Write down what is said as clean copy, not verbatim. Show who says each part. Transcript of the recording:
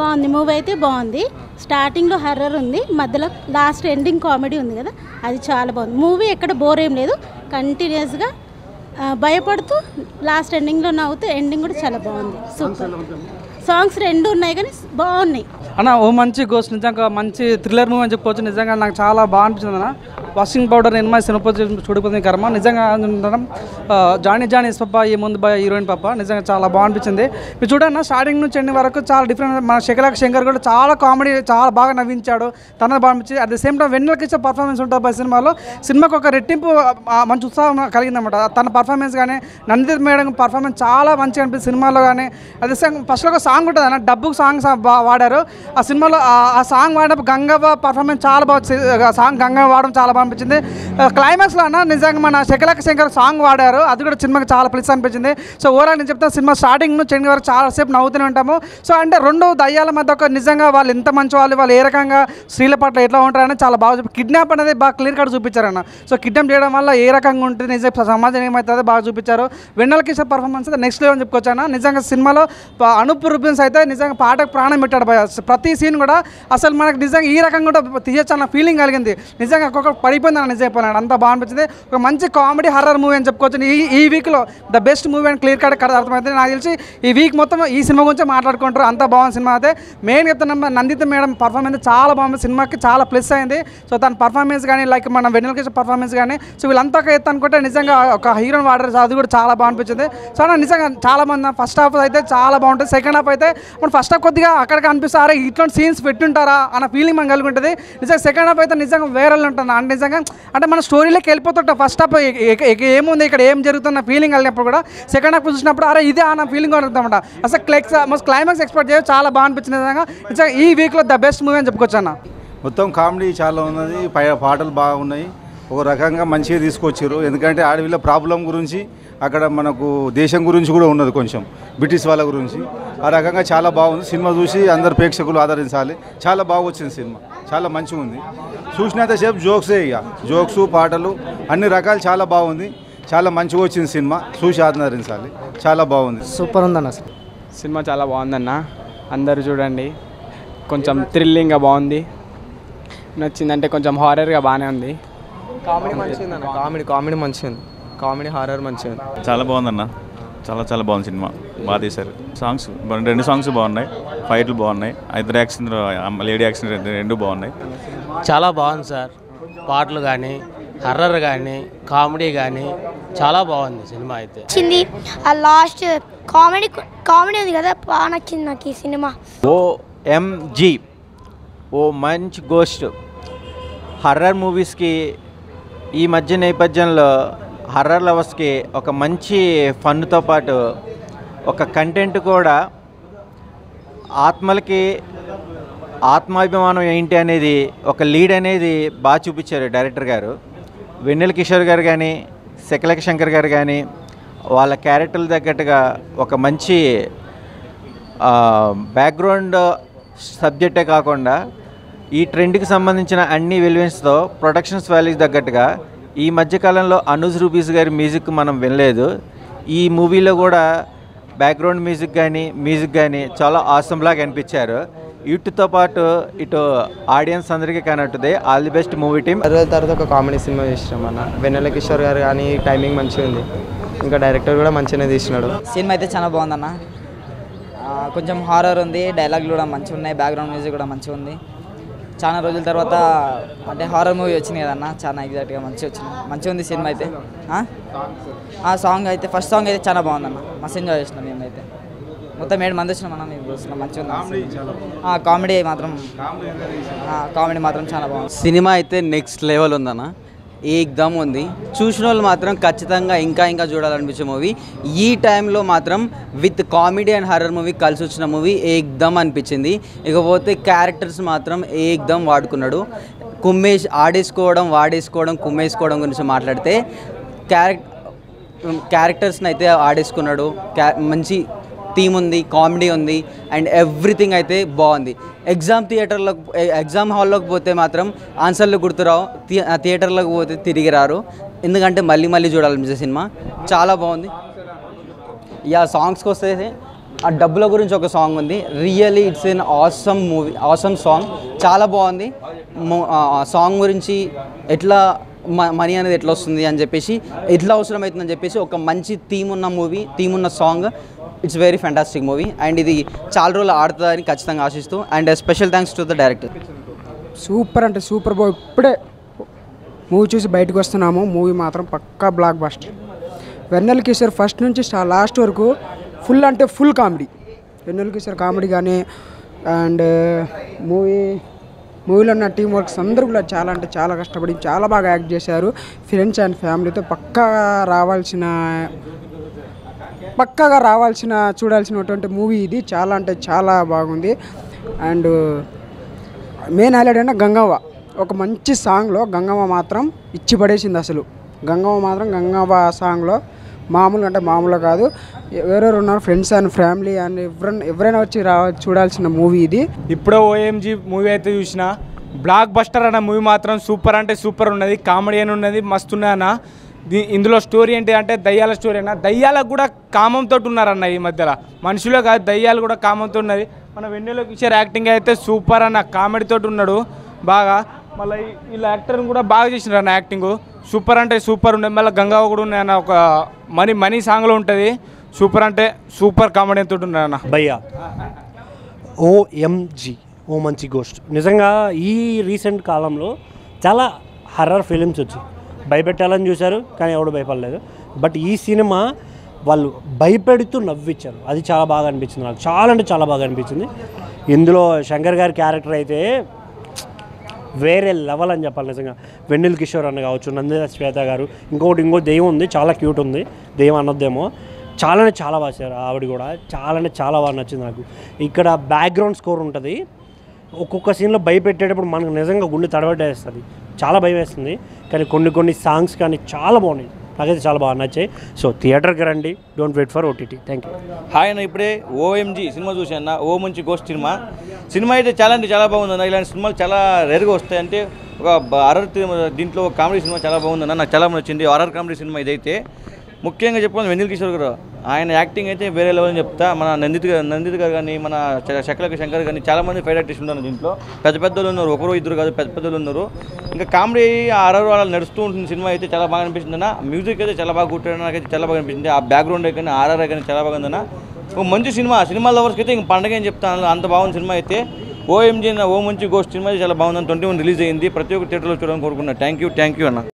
Speaker 1: బాగుంది, మూవీ అయితే బాగుంది. స్టార్టింగ్లో హర్రర్ ఉంది, మధ్యలో లాస్ట్ ఎండింగ్ కామెడీ ఉంది కదా, అది చాలా బాగుంది. మూవీ ఎక్కడ బోర్ ఏం లేదు, కంటిన్యూస్గా భయపడుతూ లాస్ట్ ఎండింగ్లో నవ్వుతూ ఎండింగ్ కూడా చాలా బాగుంది. సూపర్. సాంగ్స్ 2 ఉన్నాయి కానీ బాగున్నాయి
Speaker 2: అన్న. ఓ మంచి గోస్ట్, నిజంగా మంచి థ్రిల్లర్ మూవీ అని చెప్పుకోవచ్చు. నిజంగా నాకు చాలా బాగా అనిపించింది అన్న. వాషింగ్ పౌడర్ ఎనిమిది సినిపోతే చూడిపోతుంది కర్మ. నిజంగా జానీ పప్ప ఈ ముందు బాయ్ హీరోయిన్ పప్ప నిజంగా చాలా బాగా అనిపించింది. మీరు చూడన్న స్టార్టింగ్ నుంచి ఎండింగ్ వరకు చాలా డిఫరెంట్. మన శంకర్ కూడా చాలా కామెడీ, చాలా బాగా నవ్వించాడు, తనది బాగా అనిపించింది. అట్ ద సేమ్ టైం వెన్నెలకి ఇచ్చే పర్ఫార్మెన్స్ ఉంటుంది బై సినిమాకు ఒక రెట్టింపు మంచి ఉత్సాహం కలిగిందన్నమాట. తన పర్ఫార్మెన్స్ కానీ నందిత మేడం పర్ఫార్మెన్స్ చాలా మంచిగా అనిపిస్తుంది సినిమాలో. కానీ అదే ఫస్ట్లో ఒక సాంగ్ ఉంటుంది అన్న, డబ్బుకు సాంగ్స్ వాడారు ఆ సినిమాలో. ఆ సాంగ్ వాడినప్పుడు గంగవ్వ పర్ఫార్మెన్స్ చాలా బాగా, సాంగ్ గంగవ్వ వాడడం చాలా బాగా అనిపించింది. క్లైమాక్స్లో అన్న నిజంగా మన శంకర్ సాంగ్ వాడారు, అది కూడా సినిమాకి చాలా ప్లస్ అనిపించింది. సో ఓవరాల్ నేను చెప్తాను, సినిమా స్టార్టింగ్ నుంచి ఎండింగ్ వరకు చాలాసేపు నవ్వుతూనే ఉంటాము. సో అంటే 2 దయ్యాల మధ్య ఒక నిజంగా వాళ్ళు ఎంత మంచి వాళ్ళు ఏ రకంగా స్త్రీల పట్ల ఎట్లా ఉంటారని చాలా బాగా కిడ్నాప్ అనేది బాగా క్లియర్ కట్ చూపించారన్న. సో కిడ్నాప్ చేయడం వల్ల ఏ రకంగా ఉంటుంది, నిజంగా సమాజం ఏమవుతుందో బాగా చూపించారు. వెన్నెల కిషోర్ పర్ఫార్మెన్స్ అయితే నెక్స్ట్ లెవెల్ అని చెప్పుకోవచ్చు అన్న. నిజంగా సినిమాలో అనూప్ రూబెన్స్ అయితే నిజంగా పాటకు ప్రాణం పెట్టాడు. ప్రతి సీన్ కూడా అసలు మనకు నిజంగా ఈ రకంగా కూడా తీయచ్చు అన్న ఫీలింగ్ కలిగింది. నిజంగా ఒక్కొక్క పడిపోయింది అన్న, నిజం చెప్పాను అంత బాగా అనిపించింది. ఒక మంచి కామెడీ హర్రర్ మూవీ అని చెప్పుకోవచ్చు. ఈ వీక్లో ద బెస్ట్ మూవీ అని క్లియర్ కట్ అర్థమైతే. నాకు తెలిసి ఈ వీక్ మొత్తం ఈ సినిమా గురించి మాట్లాడుకుంటారు, అంత బాగుంది సినిమా అయితే. మెయిన్ చెప్తున్నా నందిత మేడం పర్ఫార్మెన్స్ చాలా బాగుంది, సినిమాకి చాలా ప్లస్ అయింది. సో తన పర్ఫార్మెన్స్ కానీ లైక్ మన వెన్నెల కిషోర్ పర్ఫార్మెన్స్ కానీ, సో వీళ్ళంతా ఎత్తు అనుకుంటే నిజంగా ఒక హీరోని వాడారు, అది కూడా చాలా బాగా అనిపించింది. సో నిజంగా చాలా మంది ఫస్ట్ హాఫ్ అయితే చాలా బాగుంటుంది, సెకండ్ హాఫ్ అయితే మనం ఫస్ట్ హాఫ్ కొద్దిగా అక్కడికి అనిపిస్తారా ఇట్లాంటి సీన్స్ పెట్టుంటారా అన్న ఫీలింగ్ మనం కలిగి ఉంటుంది. నిజంగా సెకండ్ హాఫ్ అయితే నిజంగా వేరే ఉంటుంది అంటే నిజంగా అంటే మన స్టోరీలోకి వెళ్ళిపోతుంటాం. ఫస్ట్ హాఫ్ ఏముంది ఇక్కడ ఏం జరుగుతున్న ఫీలింగ్ కలిగినప్పుడు కూడా సెకండ్ హాఫ్ చూసినప్పుడు అరే ఇదే అన్న ఫీలింగ్ కలుగుతామంట. అసలు క్లైమాక్స్ ఎక్స్పెక్ట్ చేయ చాలా బాగా అనిపించింది. నిజంగా ఈ వీక్లో ద బెస్ట్ మూవీ అని చెప్పుకోవచ్చు అన్న.
Speaker 3: మొత్తం కామెడీ చాలా ఉన్నది, పాటలు బాగున్నాయి, ఒక రకంగా మంచిగా తీసుకొచ్చారు. ఎందుకంటే ఆడవిళ్ళ ప్రాబ్లం గురించి, అక్కడ మనకు దేశం గురించి కూడా ఉన్నది, కొంచెం బ్రిటిష్ వాళ్ళ గురించి. ఆ రకంగా చాలా బాగుంది. సినిమా చూసి అందరు ప్రేక్షకులు ఆదరించాలి. చాలా బాగా వచ్చింది సినిమా, చాలా మంచిగా ఉంది. చూసినంతసేపు జోక్సే, ఇక జోక్స్ పాటలు అన్ని రకాలు చాలా బాగుంది, చాలా మంచిగా వచ్చింది సినిమా. చూసి ఆదరించాలి, చాలా బాగుంది,
Speaker 2: సూపర్ ఉందన్న.
Speaker 4: సినిమా చాలా బాగుందన్న, అందరూ చూడండి. కొంచెం థ్రిల్లింగ్గా బాగుంది, నచ్చిందంటే కొంచెం హారర్గా బాగానే ఉంది.
Speaker 5: కామెడీ మంచిగా ఉంది అన్న, కామెడీ మంచిగా ఉంది, కామెడీ హారర్ మంచిగా ఉంది.
Speaker 6: చాలా బాగుందన్న, చాలా బాగుంది సినిమా, బాగా తీశారు. సాంగ్స్ 2 సాంగ్స్ బాగున్నాయి, ఫైట్లు బాగున్నాయి, ఇద్దరు యాక్షన్ లేడీ యాక్షన్ 2 బాగున్నాయి.
Speaker 7: చాలా బాగుంది సార్, పాటలు కానీ హర్రర్ కానీ కామెడీ కానీ చాలా బాగుంది సినిమా అయితే.
Speaker 8: నచ్చింది ఆ లాస్ట్ కామెడీ ఉంది కదా, బాగా నచ్చింది నాకు ఈ సినిమా.
Speaker 9: OMG ఓ మంచి గోస్ట్. హర్రర్ మూవీస్కి ఈ మధ్య నేపథ్యంలో హర్రర్ లవర్స్కి ఒక మంచి ఫన్తో పాటు ఒక కంటెంట్ కూడా, ఆత్మలకి ఆత్మాభిమానం ఏంటి అనేది ఒక లీడ్ అనేది బాగా చూపించారు డైరెక్టర్ గారు. వెన్నెల కిషోర్ గారు కానీ శంకర్ గారు కానీ వాళ్ళ క్యారెక్టర్లు తగ్గట్టుగా ఒక మంచి బ్యాక్గ్రౌండ్ సబ్జెక్టే కాకుండా ఈ ట్రెండ్కి సంబంధించిన అన్ని వెల్వెన్స్తో ప్రొడక్షన్స్ వాల్యూకి తగ్గట్టుగా ఈ మధ్యకాలంలో అనూజ్ రూబీస్ గారి మ్యూజిక్ మనం వినలేదు. ఈ మూవీలో కూడా బ్యాక్గ్రౌండ్ మ్యూజిక్ కానీ చాలా ఆసంలాగా అనిపించారు. వీటితో పాటు ఇటు ఆడియన్స్ అందరికీ కనెక్టుది. All the best movie team.
Speaker 5: తర్వాత ఒక కామెడీ సినిమా చేసినాం అన్న. వెన్నెల కిషోర్ గారు కానీ టైమింగ్ మంచిగా ఉంది, ఇంకా డైరెక్టర్ కూడా మంచిగానే తీసినాడు.
Speaker 10: సినిమా అయితే చాలా బాగుందన్న, కొంచెం హారర్ ఉంది, డైలాగులు కూడా మంచిగా ఉన్నాయి, బ్యాక్గ్రౌండ్ మ్యూజిక్ కూడా మంచిగా ఉంది. చాలా రోజుల తర్వాత అంటే హారర్ మూవీ వచ్చింది కదన్న, చాలా ఎగ్జాక్ట్గా మంచిగా ఉంది సినిమా అయితే. ఆ సాంగ్ అయితే ఫస్ట్ సాంగ్ అయితే చాలా బాగుందన్న, మస్తు ఎంజాయ్ చేసినాం మేము అయితే. మొత్తం 7 మంది వచ్చినాం అన్న, మేము చూస్తున్నాం మంచిగా ఉంది. కామెడీ మాత్రం చాలా బాగుంది.
Speaker 11: సినిమా అయితే నెక్స్ట్ లెవెల్ ఉందన్న, ఏకదమ్ ఉంది. చూసిన వాళ్ళు మాత్రం ఖచ్చితంగా ఇంకా చూడాలనిపించే మూవీ. ఈ టైంలో మాత్రం with comedy and horror movie కలిసి వచ్చిన మూవీ ఏకదమ్ అనిపించింది. ఇకపోతే క్యారెక్టర్స్ మాత్రం ఏకదమ్ వాడుకున్నాడు. వాడేసుకోవడం కుమ్మేసుకోవడం గురించి మాట్లాడితే క్యారెక్టర్స్ని అయితే ఆడేసుకున్నాడు. మంచి థీమ్ ఉంది, కామెడీ ఉంది అండ్ ఎవ్రీథింగ్ అయితే బాగుంది. ఎగ్జామ్ హాల్లోకి పోతే మాత్రం ఆన్సర్లు గుర్తురావు, థియేటర్లోకి పోతే తిరిగి రారు, ఎందుకంటే మళ్ళీ చూడాలనిపించే సినిమా చాలా బాగుంది. సాంగ్స్కి వస్తే ఆ డబ్బుల గురించి ఒక సాంగ్ ఉంది. Really it's an awesome movie, awesome song, చాలా బాగుంది. ఆ సాంగ్ గురించి ఎట్లా మనీ అనేది ఎట్లా వస్తుంది అని చెప్పేసి, ఎట్లా అవసరం అవుతుందని చెప్పేసి ఒక మంచి థీమ్ ఉన్న మూవీ, థీమ్ ఉన్న song. It's very fantastic movie and ఇది చాలా రోజులు ఆడుతుందని ఖచ్చితంగా ఆశిస్తూ and special thanks to the director.
Speaker 12: Super అంటే సూపర్ బాయ్. ఇప్పుడే మూవీ చూసి బయటకు వస్తున్నాము. మూవీ మాత్రం పక్కా బ్లాక్ బస్టర్. వెన్నెల కిషోర్ ఫస్ట్ నుంచి లాస్ట్ వరకు ఫుల్ అంటే ఫుల్ కామెడీ. వెన్నెల కిషోర్ కామెడీ కానీ అండ్ మూవీలో ఉన్న టీం వర్క్స్ అందరూ కూడా చాలా అంటే చాలా కష్టపడి చాలా బాగా యాక్ట్ చేశారు. ఫ్రెండ్స్ అండ్ ఫ్యామిలీతో పక్కాగా చూడాల్సినటువంటి మూవీ ఇది. చాలా అంటే చాలా బాగుంది. అండ్ మెయిన్ హైలైట్ అంటే గంగవ్వ ఒక మంచి సాంగ్లో గంగవ్వ మాత్రం ఇచ్చి పడేసింది. అసలు గంగవ్వ సాంగ్లో మామూలుగా కాదు. ఎవరెవరు ఉన్నారు ఫ్రెండ్స్ అండ్ ఫ్యామిలీ అండ్ ఎవరైనా వచ్చి చూడాల్సిన మూవీ ఇది.
Speaker 13: ఇప్పుడే ఓఎంజీ మూవీ అయితే చూసిన బ్లాక్ బస్టర్ అన్న మూవీ మాత్రం సూపర్ అంటే సూపర్ ఉన్నది. కామెడీ అని ఉన్నది, మస్తు ఉన్నదన్న. ఇందులో స్టోరీ ఏంటి అంటే దయ్యాల స్టోరీ అన్న. దయ్యాలకు కూడా కామంతో ఉన్నారన్న ఈ మధ్యలో. మనుషులే కాదు, దయ్యాలు కూడా కామంతో ఉన్నది. మన వెన్నెల కిషోర్ యాక్టింగ్ అయితే సూపర్ అన్న, కామెడీతో ఉన్నాడు బాగా. మళ్ళీ వీళ్ళ యాక్టర్ని కూడా బాగా చేసినారు అన్న, యాక్టింగ్ సూపర్ అంటే సూపర్ ఉండే. మళ్ళీ గంగావ కూడా ఉన్నాయన్న, ఒక మనీ సాంగ్లో ఉంటుంది. సూపర్ అంటే సూపర్ కామెడీ తోటి ఉన్నాయన్న.
Speaker 14: భయ్యా ఓఎంజీ ఓ మంచి గోస్ట్. నిజంగా ఈ రీసెంట్ కాలంలో చాలా హర్రర్ ఫిలిమ్స్ వచ్చి భయపెట్టాలని చూశారు కానీ ఎవడు భయపడలేదు. బట్ ఈ సినిమా వాళ్ళు భయపెడుతూ నవ్వించారు. అది చాలా బాగా అనిపించింది నాకు, చాలా అంటే చాలా బాగా అనిపించింది. ఇందులో శంకర్ గారి క్యారెక్టర్ అయితే వేరే లెవెల్ అని చెప్పాలి నిజంగా. వెన్నెల కిషోర్ అన్న కావచ్చు, నందిత శ్వేత గారు, ఇంకో దెయ్యం ఉంది, చాలా క్యూట్ ఉంది, దెయ్యం అన్నదేమో. చాలా బాగా చేశారు. ఆవిడ కూడా చాలా బాగా నచ్చింది నాకు. ఇక్కడ బ్యాక్గ్రౌండ్ స్కోర్ ఉంటుంది. ఒక్కొక్క సీన్లో భయపెట్టేటప్పుడు మనకు నిజంగా గుండె తడబడేస్తుంది, చాలా భయం వేస్తుంది. కానీ కొన్ని సాంగ్స్ కానీ చాలా బాగున్నాయి, నాకైతే చాలా బాగా నచ్చాయి. సో థియేటర్కి రండి, don't wait for OTT. Thank you.
Speaker 15: Hi అన్న, ఇప్పుడే ఓఎంజీ సినిమా చూసాను. ఓ మంచి గోస్ట్ సినిమా అయితే చాలా అంటే చాలా బాగుందన్న. ఇలాంటి సినిమాలు చాలా రేరుగా వస్తాయి. అంటే ఒక హారర్ దీంట్లో కామెడీ సినిమా చాలా బాగుందన్న, నాకు చాలా నచ్చింది. హారర్ కామెడీ సినిమా ఇదైతే. ముఖ్యంగా చెప్పుకోవాలి వెన్నెల కిషోర్ గారు, ఆయన యాక్టింగ్ అయితే వేరే లెవెల్ అని చెప్తా. మన నందిత గారు కానీ, మన శంకర్ కానీ చాలామంది ఫైట్ ఆర్టిస్ట్ ఉన్నారు దీంట్లో. పెద్దలు ఉన్నారు, ఒకరు ఇద్దరు కాదు, పెద్దలు ఉన్నారు. ఇంకా కామెడీ ఆర్ఆర్ వాళ్ళు నడుస్తూ ఉంటుంది. సినిమా అయితే చాలా బాగా అనిపిస్తుంది అన్న. మ్యూజిక్ అయితే చాలా బాగా కుట్టాడు, నాకైతే చాలా బాగా అనిపించింది. ఆ బ్యాక్గ్రౌండ్ కానీ ఆర్ఆర్ కానీ చాలా బాగా ఉందన్న. ఒక మంచి సినిమా లవర్స్కి అయితే ఇంక పండగ అని చెప్తాను, అంత బాగుంది సినిమా అయితే. ఓఎంజీ ఓ మంచి గోస్ట్ సినిమా చాలా బాగుందని 21 రిలీజ్ అయింది. ప్రతి ఒక్క థియేటర్లో చూడాలని కోరుకున్నాను. థ్యాంక్ యూ అన్న.